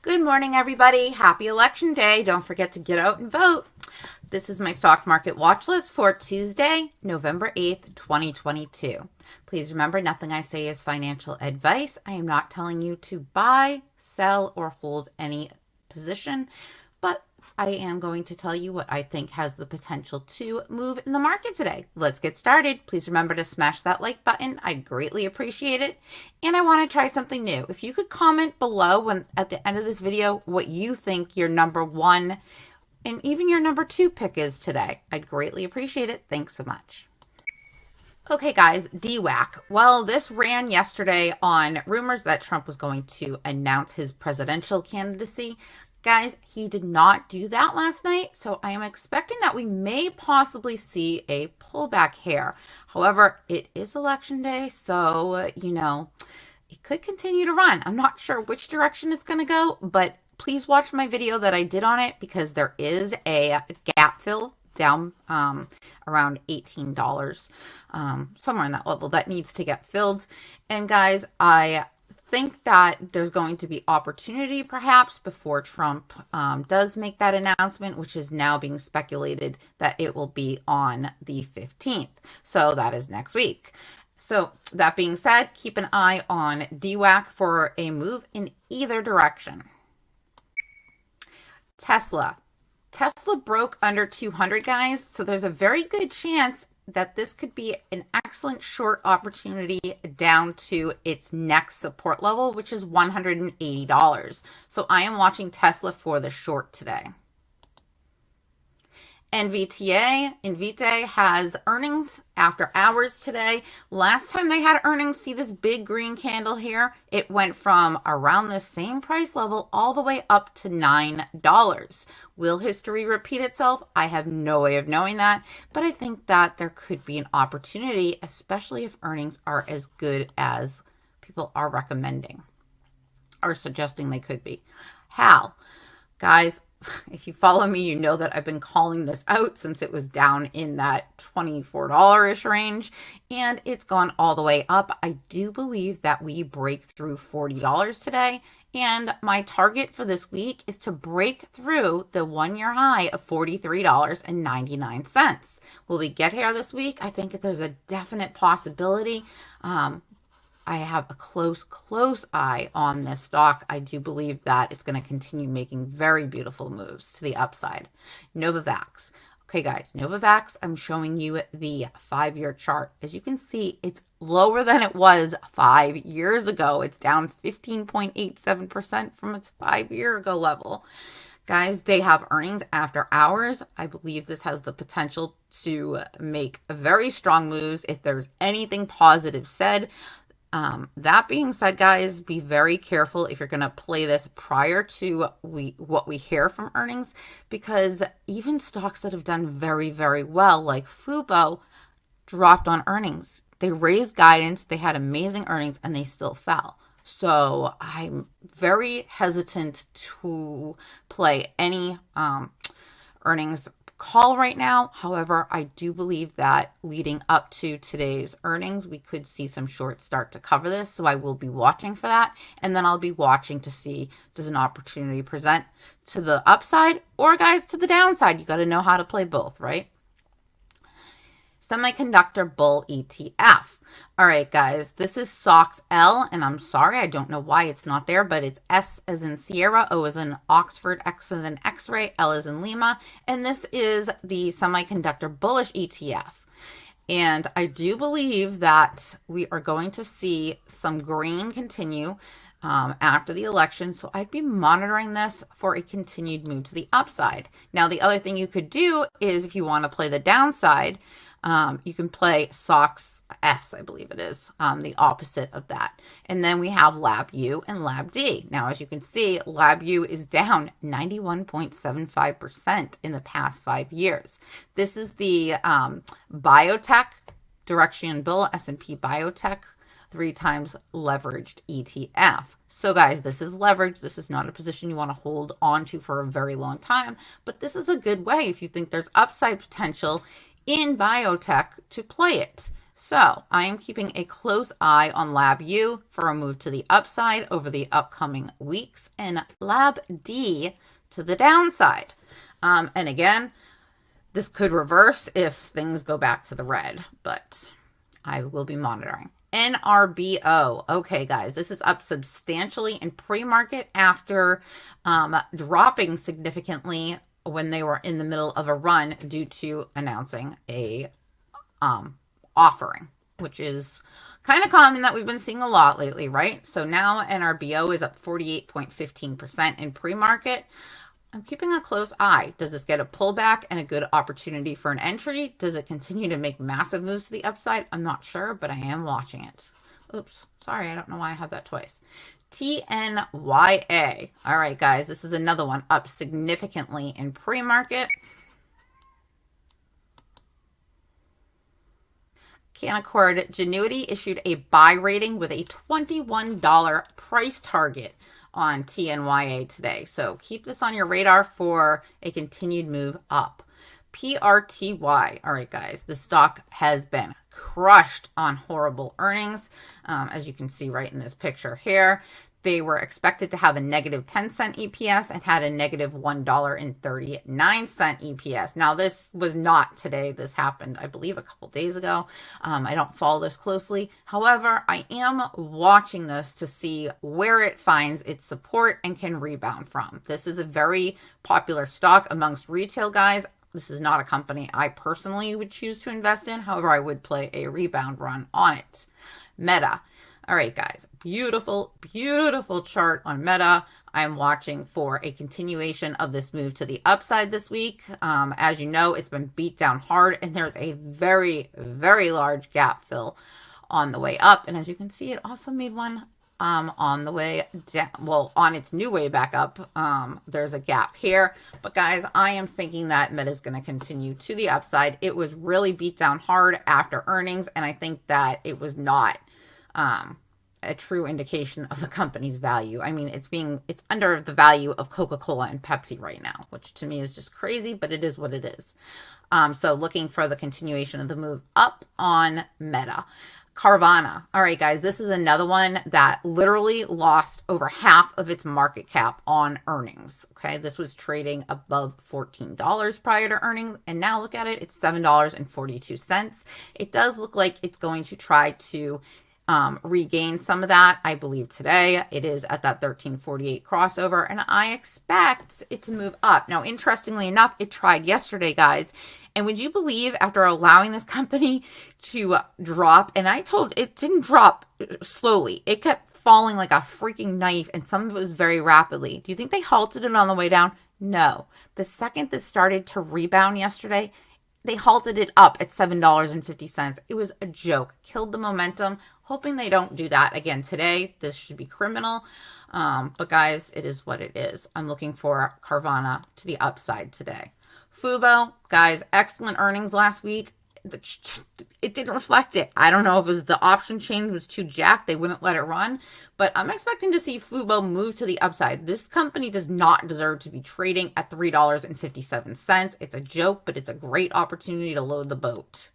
Good morning, everybody. Happy Election Day. Don't forget to get out and vote. This is my stock market watch list for Tuesday, November 8th, 2022. Please remember, nothing I say is financial advice. I am not telling you to buy, sell, or hold any position, but I am going to tell you what I think has the potential to move in the market today. Let's get started. Please remember to smash that like button. I'd greatly appreciate it. And I want to try something new. If you could comment below at the end of this video what you think your number one and even your number two pick is today, I'd greatly appreciate it. Thanks so much. Okay, guys, DWAC. Well, this ran yesterday on rumors that Trump was going to announce his presidential candidacy. Guys, he did not do that last night, so I am expecting that we may possibly see a pullback here. However, it is election day, so, it could continue to run. I'm not sure which direction it's going to go, but please watch my video that I did on it because there is a gap fill down around $18, somewhere in that level that needs to get filled. And guys, I think that there's going to be opportunity perhaps before Trump does make that announcement, which is now being speculated that it will be on the 15th. So that is next week. So that being said, keep an eye on DWAC for a move in either direction. Tesla broke under 200, guys. So there's a very good chance that this could be an excellent short opportunity down to its next support level, which is $180. So I am watching Tesla for the short today. Invitae has earnings after hours today. Last time they had earnings, see this big green candle here? It went from around the same price level all the way up to $9. Will history repeat itself? I have no way of knowing that, but I think that there could be an opportunity, especially if earnings are as good as people are recommending or suggesting they could be. Hal, guys, if you follow me, you know that I've been calling this out since it was down in that $24-ish range, and it's gone all the way up. I do believe that we break through $40 today, and my target for this week is to break through the one-year high of $43.99. Will we get here this week? I think that there's a definite possibility. I have a close eye on this stock. I do believe that it's going to continue making very beautiful moves to the upside. Novavax. Okay, guys, Novavax, I'm showing you the 5-year chart. As you can see, it's lower than it was 5 years ago. It's down 15.87% from its 5-year ago level. Guys, they have earnings after hours. I believe this has the potential to make very strong moves if there's anything positive said. That being said, guys, be very careful if you're going to play this prior to what we hear from earnings, because even stocks that have done very, very well, like Fubo, dropped on earnings. They raised guidance, they had amazing earnings, and they still fell. So I'm very hesitant to play any earnings call right now. However, I do believe that leading up to today's earnings, we could see some shorts start to cover this. So I will be watching for that. And then I'll be watching to see, does an opportunity present to the upside or, guys, to the downside? You got to know how to play both, right? Semiconductor bull ETF. All right, guys, this is SOXL, and I'm sorry, I don't know why it's not there, but it's S as in Sierra, O as in Oxford, X as in X-ray, L as in Lima, and this is the semiconductor bullish ETF. And I do believe that we are going to see some green continue after the election. So I'd be monitoring this for a continued move to the upside. Now, the other thing you could do is if you want to play the downside, you can play SOX S, I believe it is, the opposite of that. And then we have Lab U and Lab D. Now, as you can see, Lab U is down 91.75% in the past 5 years. This is the biotech, Direction Bill, S&P Biotech, 3 times leveraged ETF. So guys, this is leverage. This is not a position you want to hold on to for a very long time, but this is a good way if you think there's upside potential in biotech to play it. So I am keeping a close eye on Lab U for a move to the upside over the upcoming weeks, and Lab D to the downside. And again, this could reverse if things go back to the red, but I will be monitoring. NRBO. Okay, guys, this is up substantially in pre-market after dropping significantly when they were in the middle of a run due to announcing a offering, which is kind of common that we've been seeing a lot lately, right? So now NRBO is up 48.15% in pre-market. I'm keeping a close eye. Does this get a pullback and a good opportunity for an entry? Does it continue to make massive moves to the upside? I'm not sure, but I am watching it. Oops, sorry, I don't know why I have that twice. TNYA. All right, guys, this is another one up significantly in pre-market. Canaccord Genuity issued a buy rating with a $21 price target on TNYA today. So keep this on your radar for a continued move up. PRTY. All right, guys, the stock has been crushed on horrible earnings. As you can see right in this picture here, they were expected to have a negative 10-cent EPS and had a negative $1.39 EPS. Now, this was not today. This happened, I believe, a couple days ago. I don't follow this closely. However, I am watching this to see where it finds its support and can rebound from. This is a very popular stock amongst retail guys. This is not a company I personally would choose to invest in. However, I would play a rebound run on it. Meta. All right, guys, beautiful, beautiful chart on Meta. I'm watching for a continuation of this move to the upside this week. As you know, it's been beat down hard, and there's a very, very large gap fill on the way up. And as you can see, it also made one on the way down. Well, on its new way back up, there's a gap here. But guys, I am thinking that Meta is going to continue to the upside. It was really beat down hard after earnings, and I think that it was not a true indication of the company's value. I mean, it's under the value of Coca-Cola and Pepsi right now, which to me is just crazy, but it is what it is. So looking for the continuation of the move up on Meta. Carvana. All right, guys, this is another one that literally lost over half of its market cap on earnings. Okay, this was trading above $14 prior to earnings, and now look at it, it's $7.42. It does look like it's going to try to regain some of that. I believe today it is at that 1348 crossover, and I expect it to move up. Now, interestingly enough, it tried yesterday, guys. And would you believe, after allowing this company to drop, and I told it didn't drop slowly, it kept falling like a freaking knife, and some of it was very rapidly. Do you think they halted it on the way down? No. The second that started to rebound yesterday, they halted it up at $7.50. It was a joke. Killed the momentum. Hoping they don't do that again today. This should be criminal. But guys, it is what it is. I'm looking for Carvana to the upside today. Fubo, guys, excellent earnings last week. It didn't reflect it. I don't know if it was the option chain was too jacked. They wouldn't let it run. But I'm expecting to see Fubo move to the upside. This company does not deserve to be trading at $3.57. It's a joke, but it's a great opportunity to load the boat,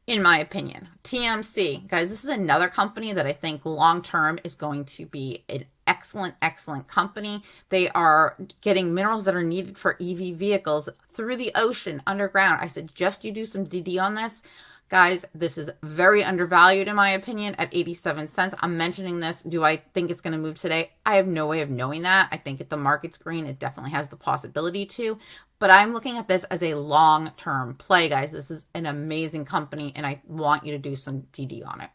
in my opinion. TMC, guys, this is another company that I think long-term is going to be an excellent, excellent company. They are getting minerals that are needed for EV vehicles through the ocean, underground. I suggest you do some DD on this. Guys, this is very undervalued in my opinion at 87 cents. I'm mentioning this. Do I think it's going to move today? I have no way of knowing that. I think if the market's green, it definitely has the possibility to. But I'm looking at this as a long-term play, guys. This is an amazing company, and I want you to do some DD on it.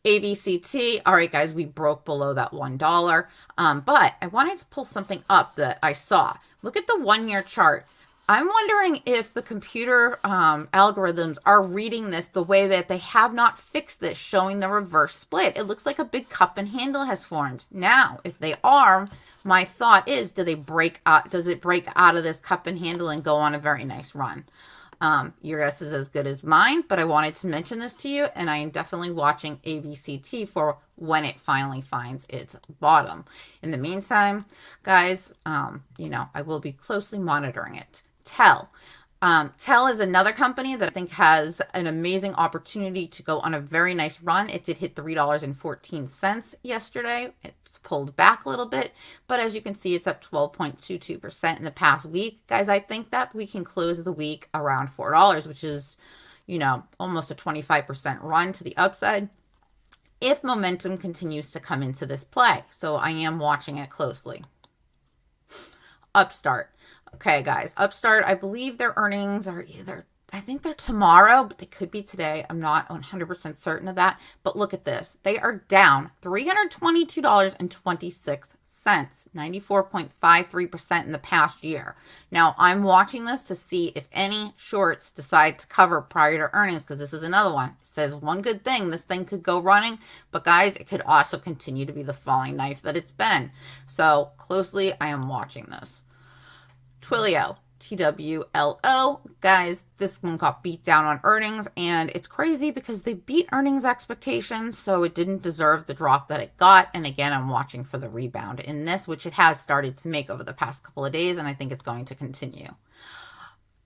AVCT, all right, guys, we broke below that $1. But I wanted to pull something up that I saw. Look at the one-year chart. I'm wondering if the computer algorithms are reading this the way that they have not fixed this, showing the reverse split. It looks like a big cup and handle has formed. Now, if they are, my thought is, does it break out of this cup and handle and go on a very nice run? Your guess is as good as mine, but I wanted to mention this to you, and I am definitely watching AVCT for when it finally finds its bottom. In the meantime, guys, I will be closely monitoring it. TEL. TEL is another company that I think has an amazing opportunity to go on a very nice run. It did hit $3.14 yesterday. It's pulled back a little bit, but as you can see, it's up 12.22% in the past week. Guys, I think that we can close the week around $4, which is, almost a 25% run to the upside if momentum continues to come into this play. So I am watching it closely. Upstart. Okay, guys, Upstart, I believe their earnings are I think they're tomorrow, but they could be today. I'm not 100% certain of that. But look at this. They are down $322.26, 94.53% in the past year. Now, I'm watching this to see if any shorts decide to cover prior to earnings, because this is another one. It says one good thing, this thing could go running, but guys, it could also continue to be the falling knife that it's been. So closely, I am watching this. Twilio, TWLO. Guys, this one got beat down on earnings, and it's crazy because they beat earnings expectations, so it didn't deserve the drop that it got. And again, I'm watching for the rebound in this, which it has started to make over the past couple of days, and I think it's going to continue.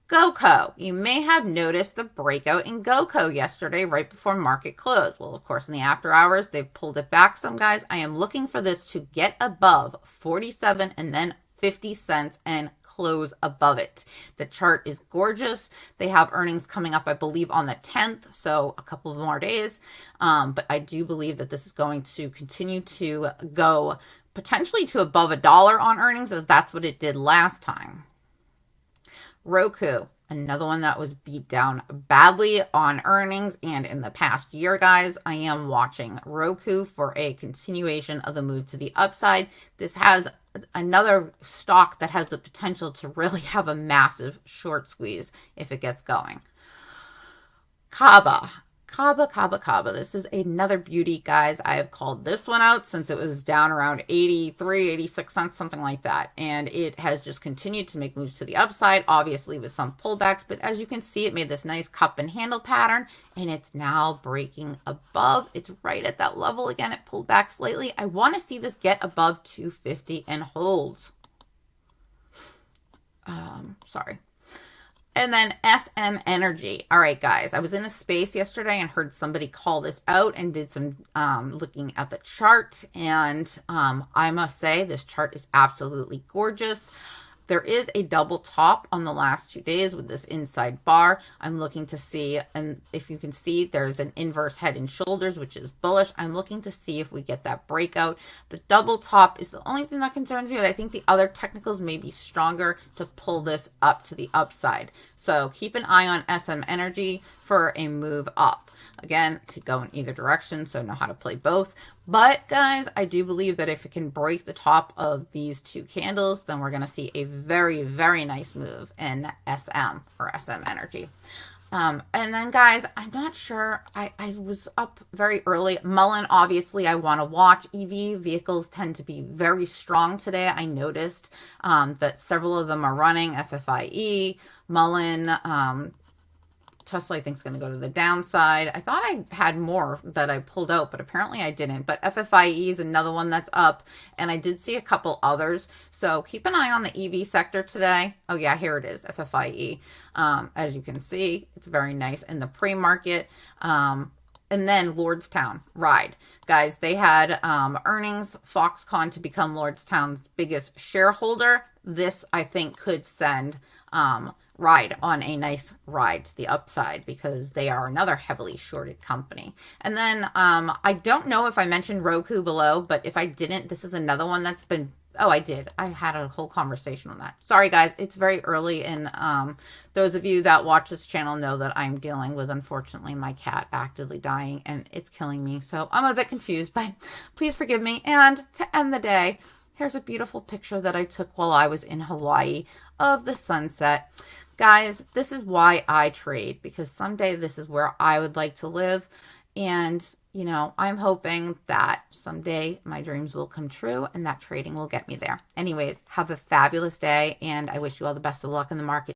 GoCo. You may have noticed the breakout in GoCo yesterday right before market close. Well, of course, in the after hours, they've pulled it back some, guys. I am looking for this to get above 47 and then 50 cents and close above it. The chart is gorgeous. They have earnings coming up, I believe, on the 10th, so a couple of more days. But I do believe that this is going to continue to go potentially to above $1 on earnings, as that's what it did last time. Roku, another one that was beat down badly on earnings and in the past year, guys. I am watching Roku for a continuation of the move to the upside. This has another stock that has the potential to really have a massive short squeeze if it gets going. Kaba. This is another beauty, guys. I have called this one out since it was down around 83, 86 cents, something like that. And it has just continued to make moves to the upside, obviously with some pullbacks. But as you can see, it made this nice cup and handle pattern, and it's now breaking above. It's right at that level again. It pulled back slightly. I want to see this get above 250 and hold. Sorry. And then SM Energy. All right, guys, I was in a space yesterday and heard somebody call this out and did some looking at the chart. And I must say, this chart is absolutely gorgeous. There is a double top on the last 2 days with this inside bar. I'm looking to see, and if you can see, there's an inverse head and shoulders, which is bullish. I'm looking to see if we get that breakout. The double top is the only thing that concerns me, but I think the other technicals may be stronger to pull this up to the upside. So keep an eye on SM Energy for a move up. Again, it could go in either direction, so know how to play both. But guys, I do believe that if it can break the top of these two candles, then we're going to see a very, very nice move in SM or SM Energy. And then guys, I'm not sure, I was up very early. Mullen, obviously, I want to watch. EV vehicles tend to be very strong today. I noticed that several of them are running. FFIE, Mullen, Tesla, I think, is going to go to the downside. I thought I had more that I pulled out, but apparently I didn't. But FFIE is another one that's up, and I did see a couple others. So keep an eye on the EV sector today. Oh, yeah, here it is, FFIE. As you can see, it's very nice in the pre-market. And then Lordstown, Ride. Guys, they had earnings, Foxconn to become Lordstown's biggest shareholder. This, I think, could send Ride on a nice ride to the upside because they are another heavily shorted company. And then I don't know if I mentioned Roku below, but if I didn't, this is another one that's been, oh, I did. I had a whole conversation on that. Sorry, guys. It's very early, and those of you that watch this channel know that I'm dealing with, unfortunately, my cat actively dying, and it's killing me. So I'm a bit confused, but please forgive me. And to end the day, here's a beautiful picture that I took while I was in Hawaii of the sunset. Guys, this is why I trade, because someday this is where I would like to live. And, you know, I'm hoping that someday my dreams will come true and that trading will get me there. Anyways, have a fabulous day, and I wish you all the best of luck in the market.